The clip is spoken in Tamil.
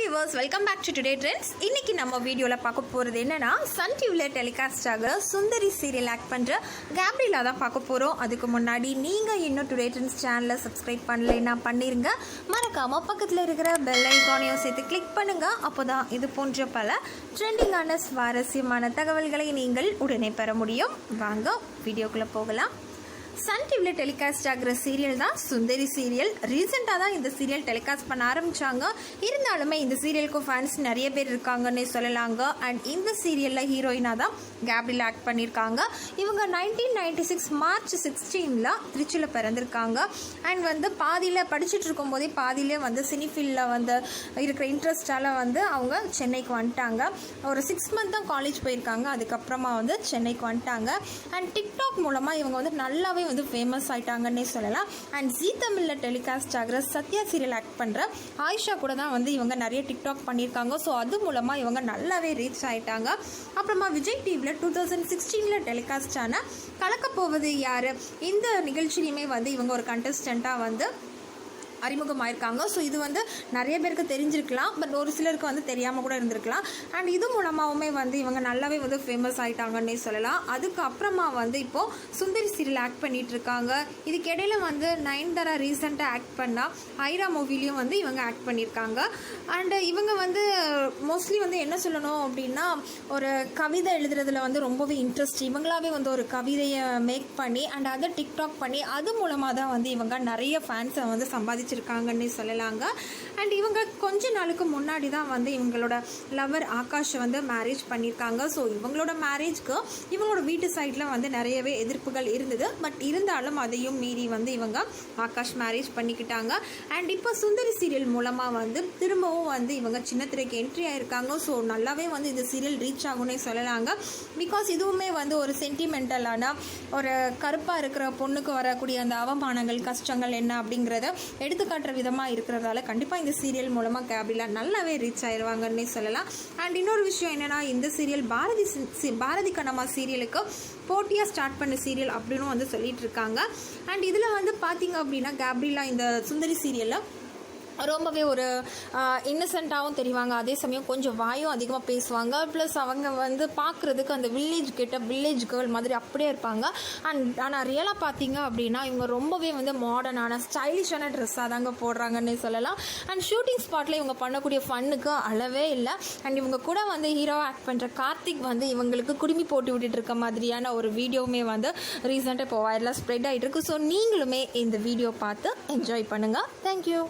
Viewers, welcome back to today trends. இன்னைக்கு நம்ம வீடியோவில் பார்க்க போகிறது என்னன்னா, சன் டிவியில் டெலிகாஸ்ட் ஆகிற சுந்தரி சீரியல் ஆக்ட் பண்ணுற கேப்ரியலா தான் பார்க்க போகிறோம். அதுக்கு முன்னாடி நீங்கள் இன்னும் டுடே ட்ரெண்ட்ஸ் சேனலை சப்ஸ்கிரைப் பண்ணலைன்னா பண்ணிடுங்க. மறக்காமல் பக்கத்தில் இருக்கிற பெல் ஐக்கானையும் சேர்த்து கிளிக் பண்ணுங்கள். அப்போ தான் இது போன்ற பல ட்ரெண்டிங்கான சுவாரஸ்யமான தகவல்களை நீங்கள் உடனே பெற முடியும். வாங்க வீடியோக்குள்ளே போகலாம். சன் டிவியில் டெலிகாஸ்ட் ஆகிற சீரியல் தான் சுந்தரி சீரியல். ரீசெண்டாக தான் இந்த சீரியல் டெலிகாஸ்ட் பண்ண ஆரம்பித்தாங்க. இருந்தாலுமே இந்த சீரியலுக்கு ஃபேன்ஸ் நிறைய பேர் இருக்காங்கன்னு சொல்லலாங்க. அண்ட் இந்த சீரியலில் ஹீரோயினாக தான் கேப்ரியலா ஆக்ட் பண்ணியிருக்காங்க. இவங்க 1996 மார்ச் 16 திருச்சியில் பிறந்திருக்காங்க. அண்ட் பாதியில் படிச்சுட்டு இருக்கும்போதே பாதியிலே சினி ஃபீல்டில் இருக்கிற இன்ட்ரெஸ்டால் அவங்க சென்னைக்கு வந்துட்டாங்க. ஒரு 6 மந்த் தான் காலேஜ் போயிருக்காங்க. அதுக்கப்புறமா சென்னைக்கு வந்துட்டாங்க. அண்ட் டிக்டாக் மூலமாக இவங்க நல்லாவே ஃபேமஸ் ஆயிட்டாங்கன்னே சொல்லலாம். அண்ட் ஜீ தமிழில் டெலிகாஸ்ட் ஆகிற சத்யா சீரியல் ஆக்ட் பண்ணுற ஆயிஷா கூட தான் இவங்க நிறைய டிக்டாக் பண்ணியிருக்காங்க. ஸோ அது மூலமாக இவங்க நல்லாவே ரீச் ஆகிட்டாங்க. அப்புறமா விஜய் டிவியில் 2016 டெலிகாஸ்ட் ஆன கலக்கப்போவது யார் இந்த நிகழ்ச்சியிலுமே இவங்க ஒரு கண்டஸ்டண்ட்டாக அறிமுகமாயிருக்காங்க. ஸோ இது நிறைய பேருக்கு தெரிஞ்சிருக்கலாம், பட் ஒரு சிலருக்கு தெரியாமல் கூட இருந்திருக்கலாம். அண்ட் இது மூலமாகவுமே இவங்க நல்லாவே ஃபேமஸ் ஆகிட்டாங்கன்னே சொல்லலாம். அதுக்கப்புறமா இப்போது சுந்தரி சீரியல் ஆக்ட் பண்ணிகிட்ருக்காங்க. இதுக்கிடையில் நயன்தாரா ரீசெண்டாக ஆக்ட் பண்ணால் ஐரா மூவிலையும் இவங்க ஆக்ட் பண்ணியிருக்காங்க. அண்டு இவங்க மோஸ்ட்லி என்ன சொல்லணும் அப்படின்னா, ஒரு கவிதை எழுதுறதுல ரொம்பவே இன்ட்ரெஸ்ட். இவங்களாவே ஒரு கவிதையை மேக் பண்ணி அண்ட் அதை டிக்டாக் பண்ணி அது மூலமாக தான் இவங்க நிறைய ஃபேன்ஸை சம்பாதிச்சிருக்காங்கன்னு சொல்லலாங்க. அண்ட் இவங்க கொஞ்ச நாளுக்கு முன்னாடி தான் இவங்களோட லவர் ஆகாஷை மேரேஜ் பண்ணியிருக்காங்க. ஸோ இவங்களோட மேரேஜ்க்கு இவங்களோட வீட்டு சைடில் நிறையவே எதிர்ப்புகள் இருந்தது. பட் இருந்தாலும் அதையும் மீறி இவங்க ஆகாஷ் மேரேஜ் பண்ணிக்கிட்டாங்க. அண்ட் இப்போ சுந்தரி சீரியல் மூலமாக திரும்பவும் இவங்க சின்ன திரைக்கு என்ட்ரி ஆகிருக்காங்க. ஸோ நல்லாவே இந்த சீரியல் ரீச் ஆகும்னே சொல்லலாங்க. பிகாஸ் இதுவுமே ஒரு சென்டிமெண்டலான ஒரு கருப்பாக இருக்கிற பொண்ணுக்கு வரக்கூடிய அந்த அவமானங்கள் கஷ்டங்கள் என்ன அப்படிங்கிறத எடுத்துக்காட்டுற விதமாக இருக்கிறதால கண்டிப்பாக இந்த சீரியல் மூலமாக கேப்ரியலா நல்லாவே ரீச் ஆயிடுவாங்கன்னே சொல்லலாம். அண்ட் இன்னொரு விஷயம் என்னென்னா, இந்த சீரியல் பாரதி கண்ணம்மா சீரியலுக்கு போட்டியாக ஸ்டார்ட் பண்ண சீரியல் அப்படின்னு சொல்லிட்டு இருக்காங்க. அண்ட் இதில் பார்த்தீங்க அப்படின்னா கேப்ரியலா இந்த சுந்தரி சீரியலில் ரொம்பவே ஒரு இன்னசென்ட்டாகவும் தெரிவாங்க. அதே சமயம் கொஞ்சம் வாயும் அதிகமாக பேசுவாங்க. ப்ளஸ் அவங்க பார்க்குறதுக்கு அந்த வில்லேஜ் கேர்ள் மாதிரி அப்படியே இருப்பாங்க. ஆனால் ரியலாக பார்த்தீங்க அப்படின்னா இவங்க ரொம்பவே மாடர்னான ஸ்டைலிஷான ட்ரெஸ்ஸாக தாங்க போடுறாங்கன்னு சொல்லலாம். அண்ட் ஷூட்டிங் ஸ்பாட்டில் இவங்க பண்ணக்கூடிய ஃபன்னுக்கு அளவே இல்லை. அண்ட் இவங்க கூட ஹீரோ ஆக்ட் பண்ணுற கார்த்திக் இவங்களுக்கு குடுமி போட்டு விட்டுட்டு இருக்க மாதிரியான ஒரு வீடியோவுமே ரீசெண்டாக இப்போ வைரலாக ஸ்ப்ரெட் ஆகிட்டு இருக்கு. ஸோ நீங்களுமே இந்த வீடியோ பார்த்து என்ஜாய் பண்ணுங்கள். தேங்க்யூ.